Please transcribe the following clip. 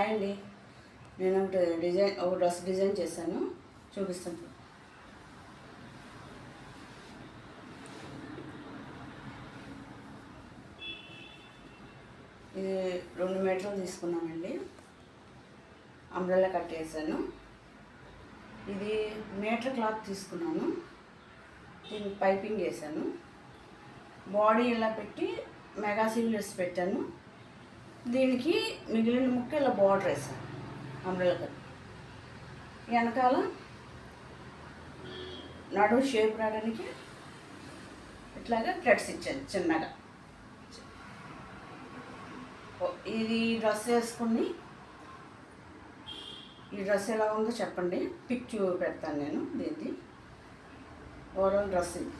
Hi అండి. నేను ఒక డ్రెస్ డిజైన్ చేశాను, చూపిస్తాను. ఇది 2 మీటర్లు తీసుకున్నామండి. అంబ్రెల్లా కట్ చేశాను. ఇది మీటర్ క్లాత్ తీసుకున్నాను. దీనికి పైపింగ్ వేసాను. బాడీ ఇలా పెట్టి మెగా సీరియల్స్ పెట్టాను. దీనికి మిగిలిన ముక్క ఇలా బార్డర్ వేసాను అంబ్రెల్లా కట్. వెనకాల నడుము షేప్ రావడానికి ఇట్లాగా థ్రెడ్స్ ఇచ్చాను చిన్నగా. ఇది డ్రెస్ వేసుకుని ఈ డ్రెస్ ఎలా ఉందో చెప్పండి, పిక్ పెడతాను నేను. దీన్ని ఓవరాల్ డ్రెస్ ఇది.